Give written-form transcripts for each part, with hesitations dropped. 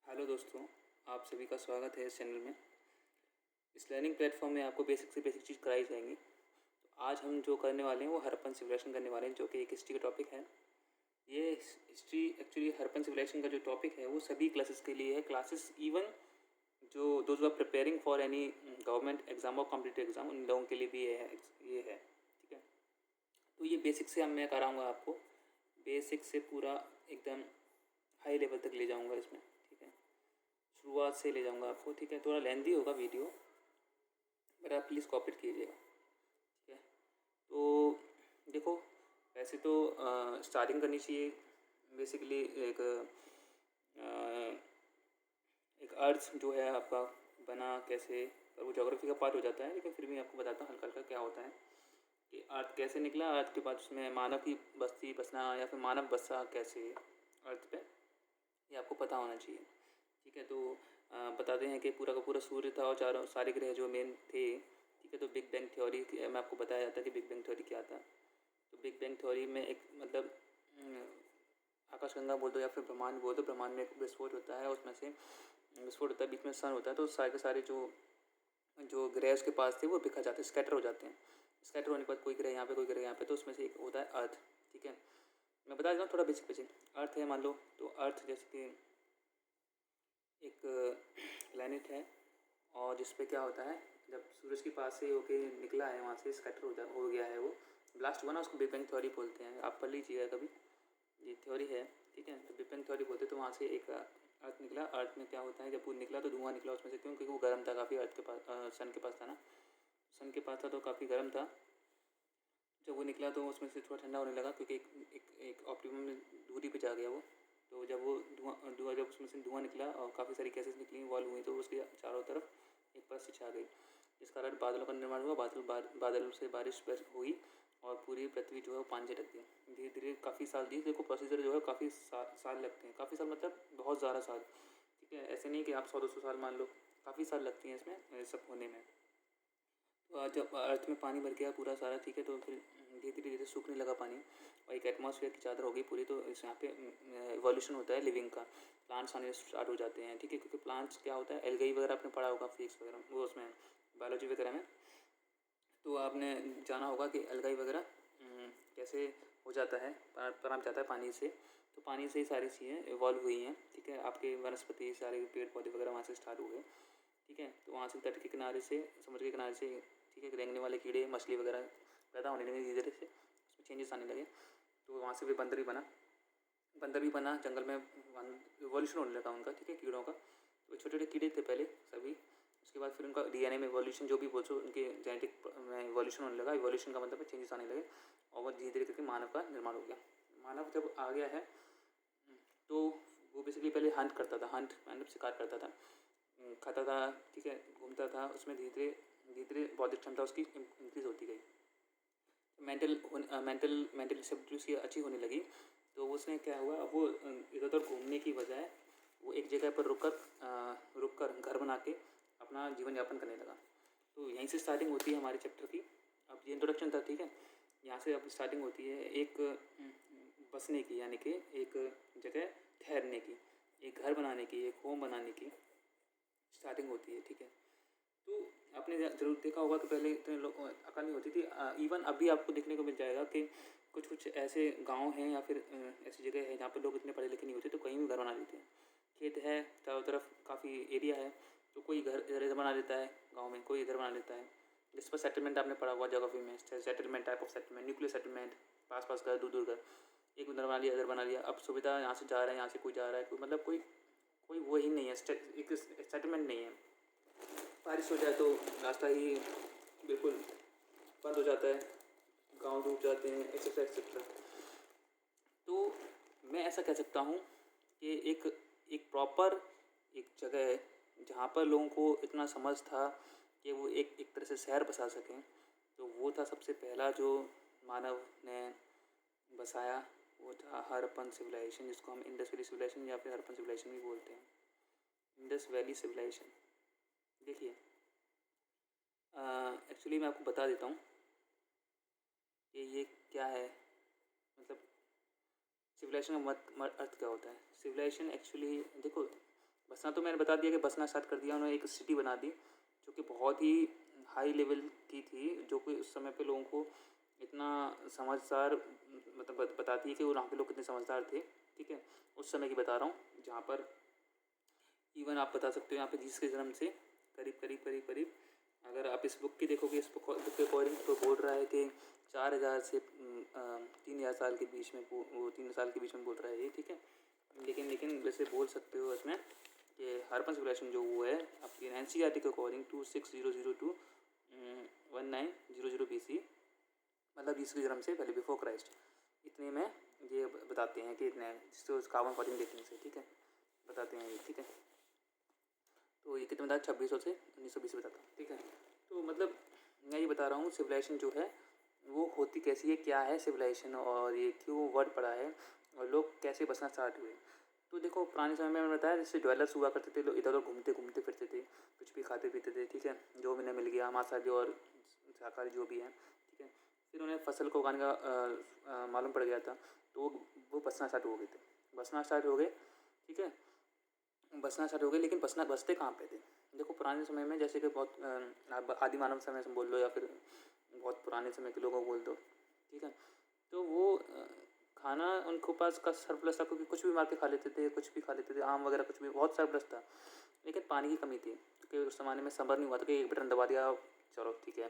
Hello दोस्तों, आप सभी का स्वागत है इस चैनल में। इस लर्निंग प्लेटफॉर्म में आपको बेसिक से बेसिक चीज़ कराई जाएंगी। तो आज हम जो करने वाले हैं वो हड़प्पन सिविलाइजेशन करने वाले हैं, जो कि एक हिस्ट्री का टॉपिक है। ये हिस्ट्री एक्चुअली हड़प्पन सिविलाइजेशन का जो टॉपिक है वो सभी क्लासेस के लिए है। क्लासेस इवन जो those are preparing for any government exam और कॉम्पिटिटिव एग्जाम, उन लोगों के लिए भी ये है। ठीक है, तो ये बेसिक से मैं कराऊँगा आपको, बेसिक से पूरा एकदम हाई लेवल तक ले जाऊँगा इसमें। ठीक है, शुरुआत से ले जाऊँगा आपको। ठीक है, थोड़ा लेंदी होगा वीडियो, बट आप प्लीज़ कॉपरेट कीजिएगा। ठीक है, तो देखो, वैसे तो स्टार्टिंग करनी चाहिए बेसिकली एक अर्थ जो है आपका बना कैसे, और वो ज्योग्राफी का पार्ट हो जाता है, लेकिन फिर भी आपको बताता हूँ हल्का हल्का क्या होता है कि अर्थ कैसे निकला। अर्थ के बाद उसमें मानव की बस्ती बसना या फिर मानव बसा कैसे अर्थ पे, ये आपको पता होना चाहिए। ठीक है, तो बताते हैं कि पूरा का पूरा सूर्य था और चारों सारे ग्रह जो मेन थे। ठीक है, तो बिग बैंग थ्योरी में आपको बताया जाता है कि बिग बैंग थ्योरी क्या था। तो बिग बैंग थ्योरी में एक मतलब आकाशगंगा बोल दो या फिर ब्रह्मांड बोल दो, ब्रह्मांड में एक विस्फोट होता है, उसमें से विस्फोट होता है, बीच में सन होता है, तो सारे के सारे जो जो ग्रह उसके पास थे वो बिखर जाते हैं, स्कैटर हो जाते हैं। स्कैटर होने के बाद कोई ग्रह यहाँ पे कोई ग्रह यहाँ पे, तो उसमें से एक होता है अर्थ। ठीक है, मैं बता देता हूँ थोड़ा बेसिक बेसिक। अर्थ है मान लो, तो अर्थ जैसे कि एक प्लैनेट है, और जिस पे क्या होता है, जब सूरज के पास से होके निकला है, वहाँ से स्कैटर हो गया है, वो ब्लास्ट हुआ ना, उसको बिग बैंग थ्योरी बोलते हैं। आप पढ़ लीजिएगा कभी, ये थ्योरी है। ठीक है, तो बिग बैंग थ्योरी बोलते हैं। तो वहाँ से एक अर्थ निकला। अर्थ में क्या होता है, जब वो निकला तो धुआं निकला उसमें से, क्यों? क्योंकि वो गर्म था काफ़ी। अर्थ के पास सन के पास था ना, सन के पास था तो काफ़ी गर्म था। जब वो निकला तो उसमें से थोड़ा ठंडा होने लगा, क्योंकि एक ऑप्टिमम दूरी पे जा गया वो। तो जब वो धुआं जब उसमें से धुआं निकला और काफ़ी सारी गैसेस निकली, इवॉल्व हुई, तो उसके चारों तरफ एक परत से छा गई, जिस कारण बादलों का निर्माण हुआ। बादलों से बारिश हुई और पूरी पृथ्वी जो है वो पानी से ढक गई। धीरे धीरे काफ़ी साल दिए, देखो प्रोसीजर जो है काफ़ी साल लगते हैं। काफ़ी साल मतलब बहुत ज़्यादा साल। ठीक है, ऐसे नहीं कि आप 100-200 साल मान लो, काफ़ी साल लगती हैं इसमें सब होने में। तो जब अर्थ में पानी भर गया पूरा सारा, ठीक है, तो फिर धीरे धीरे सूखने लगा पानी, और एक एटमॉस्फेयर की चादर हो गई पूरी। तो इस यहाँ पे इवोल्यूशन होता है लिविंग का, प्लांट्स आने स्टार्ट हो जाते हैं। ठीक है, क्योंकि प्लांट्स क्या होता है, एल्गाई वगैरह आपने पढ़ा होगा फिजिक्स वगैरह वो उसमें बायोलॉजी वगैरह में, तो आपने जाना होगा कि एल्गाई वगैरह कैसे हो जाता है, पनप जाता है पानी से। तो पानी से ही सारी चीज़ें इवॉल्व हुई हैं। ठीक है, आपके वनस्पति सारे पेड़ पौधे वगैरह वहाँ से स्टार्ट हुए। ठीक है, तो वहाँ से तट के किनारे से, समुद्र के किनारे से, ठीक है, रेंगने वाले कीड़े मछली वगैरह पैदा होने लगे धीरे धीरे से, उसमें चेंजेस आने लगे। तो वहाँ से भी बंदर भी बना जंगल में, इवोल्यूशन होने लगा उनका। ठीक है, कीड़ों का। तो छोटे छोटे कीड़े थे पहले सभी, उसके बाद फिर उनका डीएनए में इवोल्यूशन, जो भी बोलो उनके जेनेटिक में इवोल्यूशन होने लगा। इवोल्यूशन का मतलब चेंजेस आने लगे, और वो धीरे धीरे करके मानव का निर्माण हो गया। मानव जब आ गया है तो वो बेसिकली पहले हंट करता था, हंट मतलब शिकार करता था, खाता था। ठीक है, घूमता था, उसमें धीरे धीरे बौद्धिक क्षमता उसकी इंक्रीज़ होती गई। मेंटल स्टेबिलिटी उसकी अच्छी होने लगी। तो उसने क्या हुआ, अब वो इधर उधर घूमने की बजाय वो एक जगह पर रुक कर घर बना के अपना जीवन यापन करने लगा। तो यहीं से स्टार्टिंग होती है हमारे चैप्टर की। अब ये इंट्रोडक्शन था, ठीक है, यहाँ से अब स्टार्टिंग होती है एक बसने की, यानी कि एक जगह ठहरने की, एक घर बनाने की, एक होम बनाने की स्टार्टिंग होती है। ठीक है, तो आपने ज़रूर देखा होगा कि पहले इतने लोग अकल नहीं होती थी। इवन अभी आपको देखने को मिल जाएगा कि कुछ कुछ ऐसे गांव हैं या फिर ऐसी जगह है जहाँ पर लोग इतने पढ़े लिखे नहीं होते, तो कहीं भी घर बना लेते हैं। खेत है चारों तरफ, काफ़ी एरिया है, तो कोई घर इधर बना लेता है गाँव में, कोई इधर बना लेता है। जिस पर सेटलमेंट आपने पढ़ा हुआ ज्योग्राफी में, settlement, type of settlement, nuclear settlement, पास पास घर, दूर दूर घर, एक उधर बना लिया, इधर बना लिया। अब सुविधा, यहाँ से जा रहा है, यहाँ से कोई जा रहा है, कोई मतलब कोई कोई वही नहीं है, एक सेटलमेंट नहीं है। बारिश हो जाए तो रास्ता ही बिल्कुल बंद हो जाता है, गांव डूब जाते हैं, एक्सेट्रा एक्सेट्रा। तो मैं ऐसा कह सकता हूँ कि एक एक प्रॉपर एक जगह है जहाँ पर लोगों को इतना समझ था कि वो एक एक तरह से शहर बसा सकें, तो वो था सबसे पहला जो मानव ने बसाया, वो था हड़प्पन सिविलाइजेशन, जिसको हम इंडस वैली सिविलाइजेशन या फिर हड़प्पन सिविलाइजेशन भी बोलते हैं। इंडस वैली सिविलाइजेशन, देखिए एक्चुअली मैं आपको बता देता हूँ कि ये क्या है, मतलब सिविलाइजेशन का अर्थ क्या होता है। सिविलाइजेशन एक्चुअली देखो, बसना तो मैंने बता दिया कि बसना स्टार्ट कर दिया, उन्होंने एक सिटी बना दी जो कि बहुत ही हाई लेवल की थी, जो कि उस समय पे लोगों को इतना समझदार मतलब बताती है कि वो वहाँ पे लोग कितने समझदार थे, ठीक है। उस समय की बता रहा हूँ जहाँ पर इवन आप बता सकते हो यहाँ पे जीसस के जन्म से करीब अगर आप इस बुक की देखोगे, इस बुक के अकॉर्डिंग तो बोल रहा है कि 4000 से 3000 साल के बीच में वो 3 साल के बीच में बोल रहा है ये, ठीक है। लेकिन वैसे बोल सकते हो इसमें कि हड़प्पन सिविलाइजेशन जो वो है आपकी एनसीईआरटी के अकॉर्डिंग 26000 टू 1900 BC, मतलब जीसस के जन्म से पहले, बिफोर क्राइस्ट, इतने में ये बताते हैं कि इतने जिससे कार्बन 14 डेटिंग से, ठीक है, बताते हैं ये, ठीक है। तो ये कितने बता 2600 से 1920 बताता हूँ, ठीक है। तो मतलब मैं ये बता रहा हूँ सिविलाइजेशन जो है वो होती कैसी है, क्या है सिविलाइजेशन, और ये क्यों वर्ड पड़ा है, और लोग कैसे बसना स्टार्ट हुए। तो देखो पुराने समय में मैंने बताया जैसे ड्वेलर्स हुआ करते थे, लोग इधर उधर घूमते फिरते थे, कुछ भी खाते पीते थे, ठीक है, जो भी उन्हें मिल गया, मांसाहारी और शाकाहारी जो भी है, ठीक है। फिर उन्हें फसल को उगाने का मालूम पड़ गया था, तो वो बसना स्टार्ट हो गए थे, बसना स्टार्ट हो गए, ठीक है, बसना स्टार्ट हो गए। लेकिन बसते कहाँ पे थे, देखो पुराने समय में जैसे कि बहुत आदि मानव समय से बोल लो या फिर बहुत पुराने समय के लोगों को बोल दो, ठीक है, तो वो खाना उनको पास का सरप्लस था, क्योंकि कुछ भी मार के खा लेते थे, कुछ भी खा लेते थे, आम वगैरह कुछ भी, बहुत सरप्लस था। लेकिन पानी की कमी थी, क्योंकि उस ज़माने में संभव नहीं हुआ था कि एक बटन दबा दिया चलो ठीक है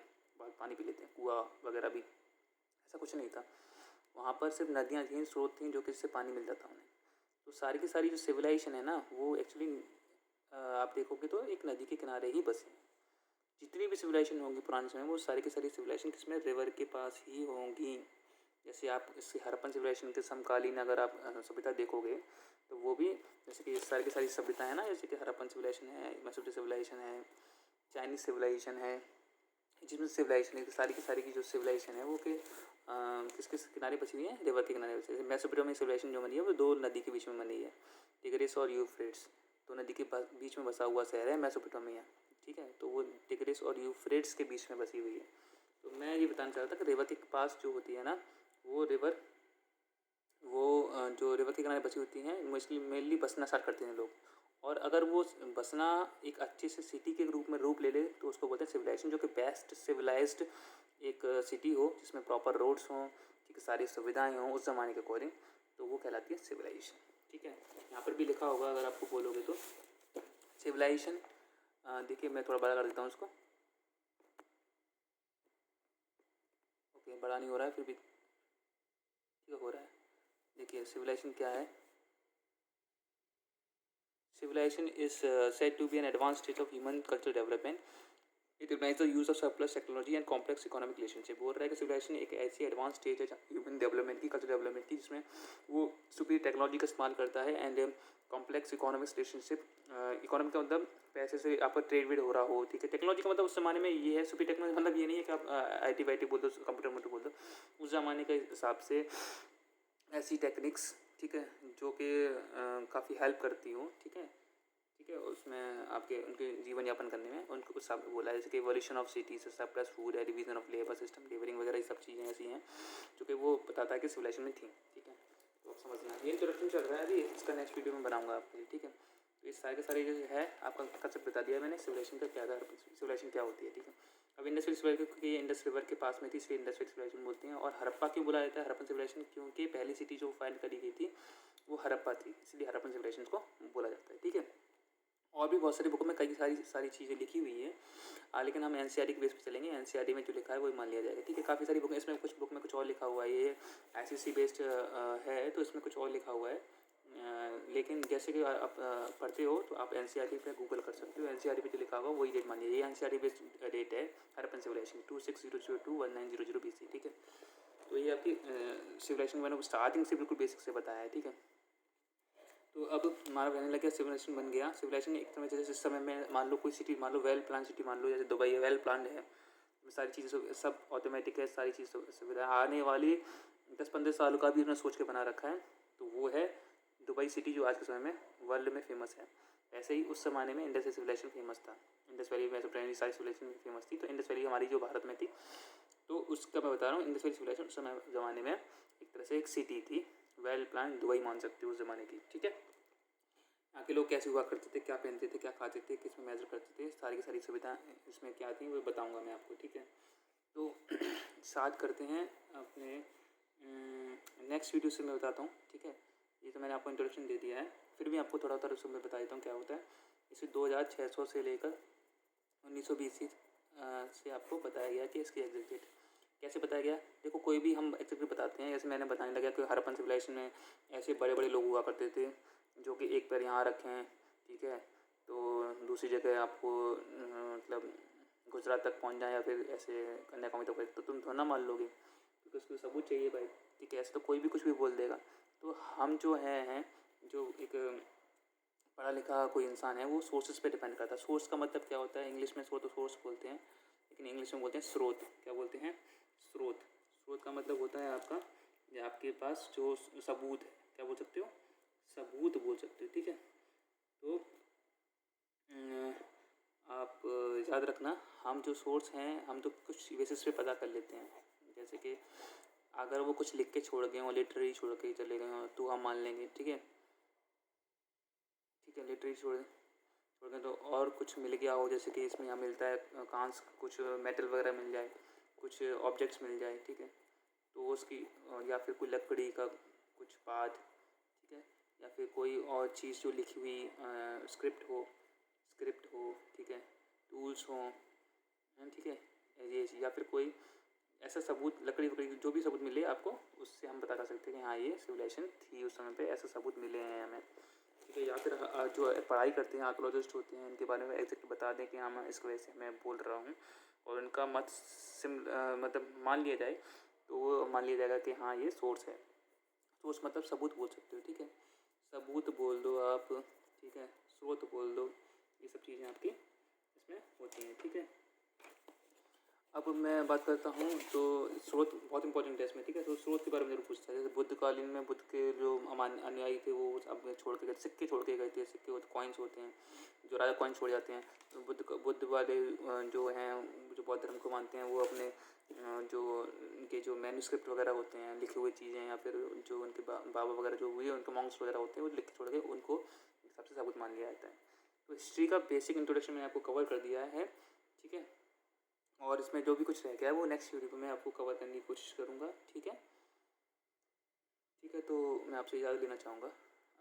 पानी पी लेते हैं, कुआँ वगैरह भी ऐसा कुछ नहीं था। वहाँ पर सिर्फ नदियाँ थीं, स्रोत थीं, जो कि इससे पानी मिलता था उन्हें। तो सारी की सारी जो सिविलाइजेशन है ना वो एक्चुअली आप देखोगे तो एक नदी के किनारे ही बसे हैं। जितनी भी सिविलाइजेशन होंगी पुराने समय में वो सारी की सारी सिविलाइजेशन किसमें, रिवर के पास ही होंगी। जैसे आप इससे हड़प्पन सिविलाइजेशन के समकालीन अगर आप सभ्यता देखोगे तो वो भी जैसे कि सारी की सारी सभ्यता है ना, जैसे कि हड़प्पन सिविलाइजेशन है, मेसोपोटामियन सिविलाइजेशन है, चाइनीज सिविलाइजेशन है, जिसमें सिविलाइजेशन है सारी की जो सिविलाइजेशन है वो कि किसके किनारे बची हुई है, रिवर के किनारे बची है। मेसोपोटामियन सिविलाइजेशन जो बनी है वो 2 नदी के बीच में बनी है, टिग्रिस और यूफ्रेट्स, 2 नदी के बीच में बसा हुआ शहर है मेसोपोटामिया, ठीक है। तो वो टिग्रिस और यूफ्रेट्स के बीच में बसी हुई है। तो मैं ये बताना चाह रहा था कि रिवर के पास जो होती है ना वो रिवर, वो जो रिवर के किनारे बसी होती हैं मोस्टली मेनली बसना स्टार्ट करते हैं लोग। और अगर वो बसना एक अच्छे से सिटी के रूप में रूप ले ले तो उसको बोलते हैं सिविलाइजेशन, जो कि बेस्ट सिविलाइज्ड एक सिटी हो जिसमें प्रॉपर रोड्स हों, ठीक है, सारी सुविधाएं हों उस ज़माने के अकॉर्डिंग, तो वो कहलाती है सिविलाइजेशन, ठीक है। यहाँ पर भी लिखा होगा अगर आपको बोलोगे तो सिविलाइजेशन, देखिए मैं थोड़ा बड़ा कर देता हूँ उसको, ओके बड़ा नहीं हो रहा है फिर भी ठीक हो रहा है। देखिए सिविलाइजेशन क्या है, civilization is said to be an advanced stage of human cultural development. It recognizes the use of surplus technology and complex economic relationship. बोल रहा है कि civilization एक ऐसी एडवांस स्टेज है ह्यूमन डेवलपमेंट की, कल्चरल डेवलपमेंट की, जिसमें वो सुपीरियर टेक्नोलॉजी का इस्तेमाल करता है and complex economic relationship. Economic का मतलब पैसे से आपका ट्रेड वेड हो रहा हो, ठीक है। टेक्नोलॉजी का मतलब उस जमाने में ये है, सुपीरियर टेक्नोलॉजी मतलब ये नहीं है कि आप आई टी बोल दो, कंप्यूटर बोल दो, उस ज़माने के हिसाब से ऐसी टेक्निक्स, ठीक है, जो कि काफ़ी हेल्प करती हूँ, ठीक है, ठीक है, उसमें आपके उनके जीवन यापन करने में उनको कुछ सब बोला है, जैसे कि evolution of cities, surplus food है, division of labour system, labouring वगैरह, ये सब चीज़ें ऐसी हैं जो कि वो बताता है कि सिविलाइजेशन में थी, ठीक है। तो आप समझना, ये इंट्रोडक्शन चल रहा है अभी, इसका नेक्स्ट वीडियो में बनाऊंगा आपके लिए, ठीक है। तो इस सारे के सारे जो है आपका कंसेप्ट बता दिया मैंने सिविलाइजेशन का क्या था, सिविलाइजेशन क्या होती है, ठीक है। अब इंडस वैली क्योंकि इंडस रिवर के पास में थी इसलिए इंडस वैली सिविलाइजेशन बोलते हैं। और हड़प्पा क्यों बुलाया जाता है हड़प्पन सिविलाइजेशन, क्योंकि पहली सिटी जो फाइंड करी गई थी वो हड़प्पा थी, इसलिए हड़प्पन सिविलाइजेशन को बोला जाता है, ठीक है। और भी बहुत सारी बुकों में कई सारी चीज़ें लिखी हुई है, लेकिन हम एनसीईआरटी के बेस पे चलेंगे, एनसीईआरटी में जो लिखा है वही मान लिया जाएगा, ठीक है। काफ़ी सारी बुकें, इसमें कुछ बुक में कुछ और लिखा हुआ है, ये आईसीसी बेस्ड है तो इसमें कुछ और लिखा हुआ है, लेकिन जैसे कि आप पढ़ते हो तो आप एनसीईआरटी पे गूगल कर सकते हो, एनसीईआरटी पे जो लिखा होगा वही डेट मानिए, ये एनसीईआरटी बेस्ड डेट है हड़प्पन सिविलाइजेशन 26002 टू 1900 BC, ठीक है। तो ये आपकी सिविलाइजेशन मैंने स्टार्टिंग से बिल्कुल बेसिक से बताया है, ठीक है। तो अब हमारा कहने लगे सिविलाइजेशन बन गया। सिविलाइजेशन एक तरह जैसे इस समय में मान लो कोई सिटी, मान लो वेल प्लान सिटी, मान लो जैसे दुबई है, वेल प्लान है, सारी चीज़ें सब ऑटोमेटिक है, सारी चीज़ सुविधा आने वाली 10-15 सालों का भी उन्होंने सोच के बना रखा है, तो वो है दुबई सिटी जो आज के समय में वर्ल्ड में फेमस है। ऐसे ही उस ज़माने में इंडस सिविलाइजेशन फेमस था, इंडस वैली में सारी सिविलाइजेशन फेमस थी, तो इंडस वैली हमारी जो भारत में थी, तो उसका मैं बता रहा हूँ, इंडस वैली सिविलाइजेशन उस समय ज़माने में एक तरह से एक सिटी थी, वेल प्लान दुबई मान सकते हो उस ज़माने की, ठीक है। के लोग कैसे हुआ करते थे, क्या पहनते थे, क्या खाते थे, किस में मेजर करते थे, सारी की सारी सुविधाएं इसमें क्या थी वो बताऊंगा मैं आपको, ठीक है। तो स्टार्ट करते हैं अपने नेक्स्ट वीडियो से मैं बताता हूँ, ठीक है। ये तो मैंने आपको इंट्रोडक्शन दे दिया है, फिर भी आपको थोड़ा थोड़ा उसमें मैं बता देता हूँ क्या होता है। इसे 2600 से लेकर 1920 से आपको बताया गया कि इसकी एग्जैक्ट डेट कैसे बताया गया। देखो कोई भी हम एग्जैक्ट बताते हैं, जैसे मैंने बताने लगा कि हड़प्पन सिविलाइजेशन में ऐसे बड़े बड़े लोग हुआ करते थे जो कि एक पैर यहाँ रखे हैं, ठीक है, तो दूसरी जगह आपको मतलब गुजरात तक पहुँच जाए या फिर ऐसे कन्याकुमारी तक, तो तुम थोड़ा ना मान लोगे क्योंकि उसको सबूत चाहिए भाई, ठीक है। ऐसे तो कोई भी कुछ भी बोल देगा। तो हम जो हैं जो एक पढ़ा लिखा कोई इंसान है वो सोर्सेज पे डिपेंड करता है। सोर्स का मतलब क्या होता है, इंग्लिश में सोर्स बोलते हैं, लेकिन इंग्लिश में बोलते हैं स्रोत। क्या बोलते हैं? स्रोत। स्रोत का मतलब होता है आपके पास जो सबूत है, क्या बोल सकते हो? सबूत बोल सकते हो, ठीक है। तो आप याद रखना, हम जो सोर्स हैं हम तो कुछ बेसिस पे पता कर लेते हैं। जैसे कि अगर वो कुछ लिख के छोड़ गए हों, लिटरेरी छोड़ के चले गए हों, तो हम मान लेंगे, ठीक है, ठीक है। लिटरेरी छोड़ गए तो और कुछ मिल गया हो, जैसे कि इसमें यहाँ मिलता है कांच, कुछ मेटल वगैरह मिल जाए, कुछ ऑब्जेक्ट्स मिल जाए, ठीक है, तो उसकी या फिर कोई लकड़ी का कुछ पार्ट, ठीक है, या फिर कोई और चीज़ जो लिखी हुई स्क्रिप्ट हो, ठीक है, टूल्स हों, ठीक है, ये या फिर कोई ऐसा सबूत, लकड़ी वकड़ी जो भी सबूत मिले आपको, उससे हम पता कर सकते हैं कि हाँ ये सिविलाइजेशन थी उस समय पे, ऐसे सबूत मिले हैं हमें, ठीक है। या फिर जो पढ़ाई करते हैं आर्कोलॉजिस्ट होते हैं, इनके बारे में एग्जैक्ट बता दें कि हाँ मैं इस वजह से मैं बोल रहा हूँ, और उनका मत मतलब मान लिया जाए, तो वो मान लिया जाएगा कि हाँ ये सोर्स है। सोर्स मतलब सबूत बोल सकते हो, ठीक है, सबूत बोल दो आप, ठीक है, स्रोत बोल दो, ये सब चीज़ें आपकी इसमें होती हैं, ठीक है। अब मैं बात करता हूँ तो स्रोत बहुत इंपॉर्टेंट है इसमें, ठीक है। तो स्रोत के बारे में जरूर पूछता है, जैसे बुद्धकालीन में बुद्ध के जो अनुयायी थे वो अब छोड़ के गए, सिक्के छोड़ के गए थे, सिक्के होते कॉइन्स होते हैं, जो राजा कॉइन छोड़ जाते हैं। तो बुद्ध वाले जो हैं, जो बौद्ध धर्म को मानते हैं, वो अपने जो उनके जो मैन्युस्क्रिप्ट वगैरह होते हैं, लिखी हुई चीज़ें, या फिर जो उनके बाबा वगैरह जो हुए उनके मॉन्क्स वगैरह होते हैं, वो लिख के छोड़ के उनको सबसे सबूत मान लिया जाता है। तो हिस्ट्री का बेसिक इंट्रोडक्शन मैंने आपको कवर कर दिया है, ठीक है, और इसमें जो भी कुछ रह गया है वो नेक्स्ट वीडियो में मैं आपको कवर करने की कोशिश करूँगा, ठीक है, ठीक है। तो मैं आपसे इजाज़त लेना चाहूँगा,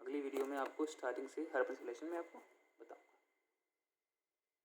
अगली वीडियो में आपको स्टार्टिंग से हड़प्पन सिविलाइजेशन में आपको बताऊँ।